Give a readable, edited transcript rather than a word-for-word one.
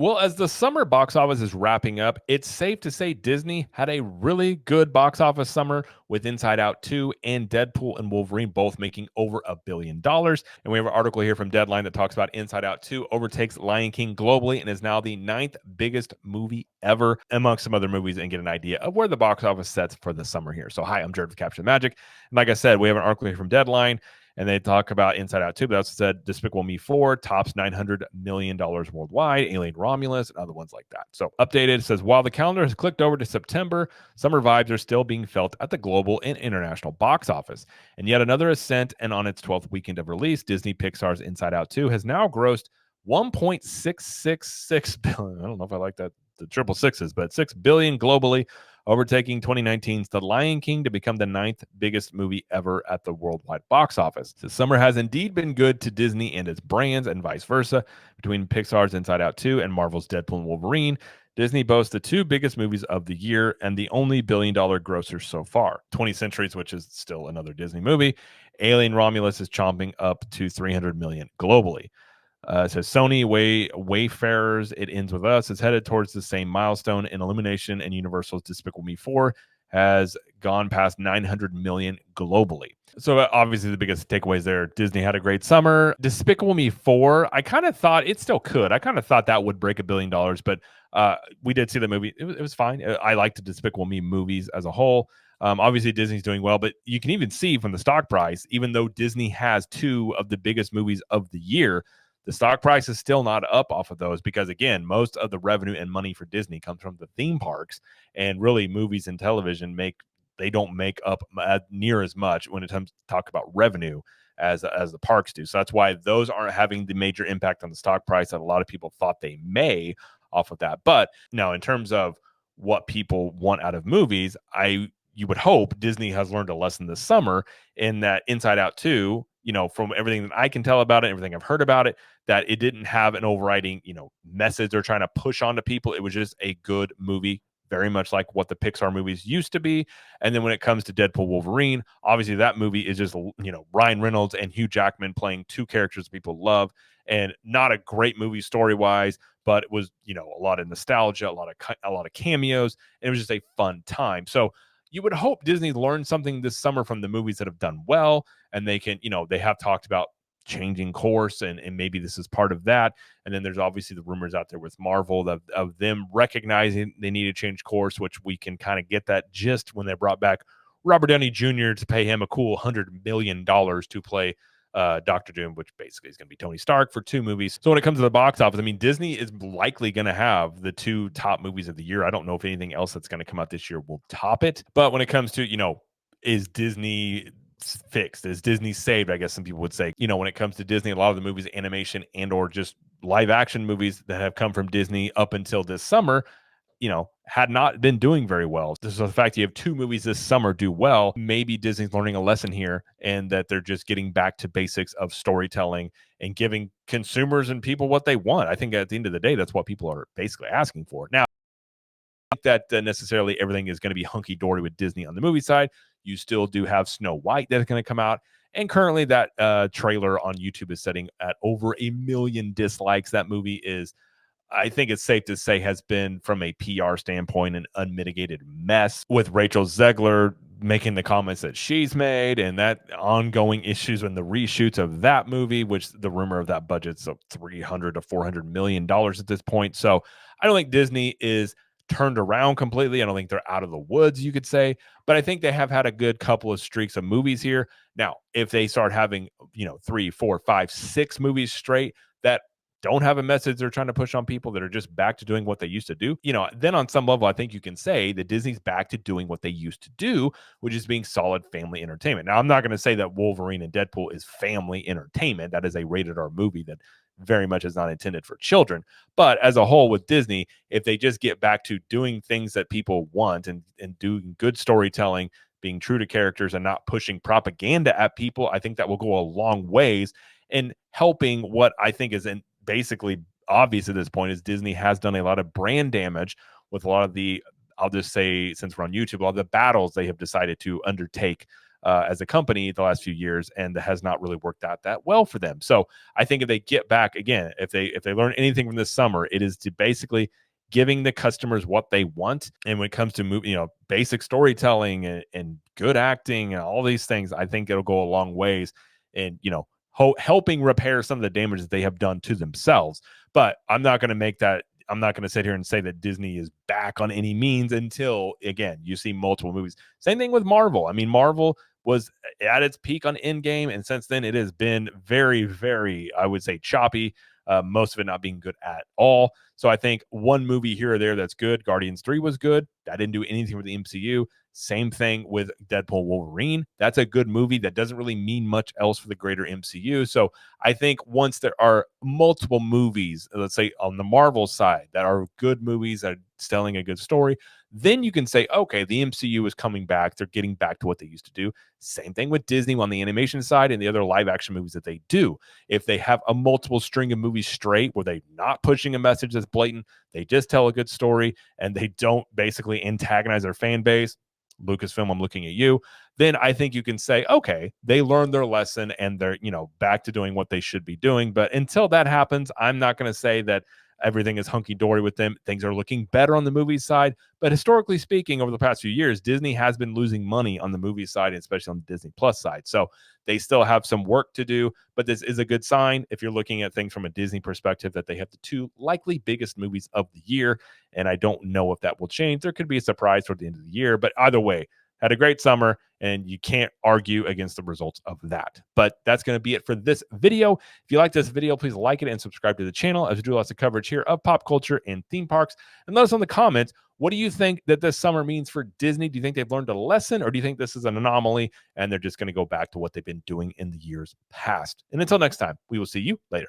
Well, as the summer box office is wrapping up, it's safe to say Disney had a really good box office summer with Inside Out 2 and Deadpool and Wolverine both making over $1 billion. And we have an article here from Deadline that talks about Inside Out 2 overtakes Lion King globally and is now the ninth biggest movie ever, amongst some other movies, and get an idea of where the box office sets for the summer here. So, hi, I'm Jared with Capture the Magic. And like I said, we have an article here from Deadline and they talk about Inside Out 2, but they also said Despicable Me 4 tops $900 million worldwide, Alien Romulus, and other ones like that. So updated, says, while the calendar has clicked over to September, summer vibes are still being felt at the global and international box office. And yet another ascent, and on its 12th weekend of release, Disney Pixar's Inside Out 2 has now grossed 1.666 billion. I don't know if I like that, the triple sixes, but 6 billion globally, overtaking 2019's The Lion King to become the ninth biggest movie ever at the worldwide box office. The summer has indeed been good to Disney and its brands, and vice versa. Between Pixar's Inside Out 2 and Marvel's Deadpool and Wolverine, Disney boasts the two biggest movies of the year and the only billion-dollar grossers so far. 20 Centuries, which is still another Disney movie. Alien Romulus is chomping up to 300 million globally. Says Sony Wayfarers, It Ends With Us is headed towards the same milestone in Illumination, and Universal's Despicable Me 4 has gone past 900 million globally. So obviously the biggest takeaways there, Disney had a great summer. Despicable Me 4, I kind of thought it still could. I kind of thought that would break $1 billion, but we did see the movie. It was fine. I liked the Despicable Me movies as a whole. Obviously Disney's doing well, but you can even see from the stock price, even though Disney has two of the biggest movies of the year, the stock price is still not up off of those because, again, most of the revenue and money for Disney comes from the theme parks, and really movies and television they don't make up near as much when it comes to talk about revenue as the parks do. So that's why those aren't having the major impact on the stock price that a lot of people thought they may off of that. But now, in terms of what people want out of movies, you would hope Disney has learned a lesson this summer in that Inside Out 2, from everything that I can tell about it, everything I've heard about it, that it didn't have an overriding, message they're trying to push onto people. It was just a good movie, very much like what the Pixar movies used to be. And then when it comes to Deadpool Wolverine, obviously that movie is just, Ryan Reynolds and Hugh Jackman playing two characters people love, and not a great movie story-wise, but it was, a lot of nostalgia, a lot of cameos, and it was just a fun time. So you would hope Disney learned something this summer from the movies that have done well, and they can, they have talked about changing course, and maybe this is part of that. And then there's obviously the rumors out there with Marvel of them recognizing they need to change course, which we can kind of get that gist when they brought back Robert Downey Jr. to pay him a cool $100 million to play Doctor Doom, which basically is going to be Tony Stark for two movies. So when it comes to the box office, I mean, Disney is likely going to have the two top movies of the year. I don't know if anything else that's going to come out this year will top it. But when it comes to, is Disney fixed? Is Disney saved? I guess some people would say, when it comes to Disney, a lot of the movies, animation and or just live action movies that have come from Disney up until this summer, had not been doing very well. So the fact you have two movies this summer do well, maybe Disney's learning a lesson here, and that they're just getting back to basics of storytelling and giving consumers and people what they want. I think at the end of the day, that's what people are basically asking for. Now, I think that necessarily everything is going to be hunky-dory with Disney on the movie side. You still do have Snow White that's going to come out. And currently that trailer on YouTube is setting at over 1 million dislikes. That movie is, I think it's safe to say, has been, from a PR standpoint, an unmitigated mess, with Rachel Zegler making the comments that she's made, and that ongoing issues in the reshoots of that movie, which the rumor of that budget's of $300 to $400 million at this point. So I don't think Disney is turned around completely. I don't think they're out of the woods, you could say, but I think they have had a good couple of streaks of movies here. Now, if they start having, 3, 4, 5, 6 movies straight that don't have a message they're trying to push on people, that are just back to doing what they used to do, then on some level, I think you can say that Disney's back to doing what they used to do, which is being solid family entertainment. Now, I'm not going to say that Wolverine and Deadpool is family entertainment. That is a rated R movie that very much is not intended for children. But as a whole with Disney, if they just get back to doing things that people want and doing good storytelling, being true to characters and not pushing propaganda at people, I think that will go a long ways in helping what I think is basically obvious at this point is Disney has done a lot of brand damage with a lot of the, I'll just say, since we're on YouTube, a lot of the battles they have decided to undertake as a company the last few years, and that has not really worked out that well for them. So I think if they get back again, if they learn anything from this summer, it is to basically giving the customers what they want. And when it comes to movie, basic storytelling and good acting and all these things, I think it'll go a long ways in helping repair some of the damage that they have done to themselves. But I'm not going to make that. I'm not going to sit here and say that Disney is back on any means until, again, you see multiple movies. Same thing with Marvel. I mean, Marvel was at its peak on Endgame, and since then it has been very, very, I would say, choppy. Most of it not being good at all. So I think one movie here or there that's good. Guardians 3 was good. That didn't do anything for the MCU. Same thing with Deadpool Wolverine. That's a good movie that doesn't really mean much else for the greater MCU. So I think once there are multiple movies, let's say on the Marvel side, that are good movies that are telling a good story, then you can say, okay, the MCU is coming back. They're getting back to what they used to do. Same thing with Disney on the animation side and the other live action movies that they do. If they have a multiple string of movies straight where they're not pushing a message that's blatant, they just tell a good story and they don't basically antagonize their fan base, Lucasfilm, I'm looking at you, then I think you can say, okay, they learned their lesson and they're, back to doing what they should be doing. But until that happens, I'm not going to say that everything is hunky-dory with them. Things are looking better on the movie side. But historically speaking, over the past few years, Disney has been losing money on the movie side, especially on the Disney Plus side. So they still have some work to do, but this is a good sign if you're looking at things from a Disney perspective that they have the two likely biggest movies of the year. And I don't know if that will change. There could be a surprise toward the end of the year, but either way, had a great summer, and you can't argue against the results of that. But that's going to be it for this video. If you like this video, please like it and subscribe to the channel as we do lots of coverage here of pop culture and theme parks. And let us know in the comments, what do you think that this summer means for Disney? Do you think they've learned a lesson, or do you think this is an anomaly and they're just going to go back to what they've been doing in the years past? And until next time, we will see you later.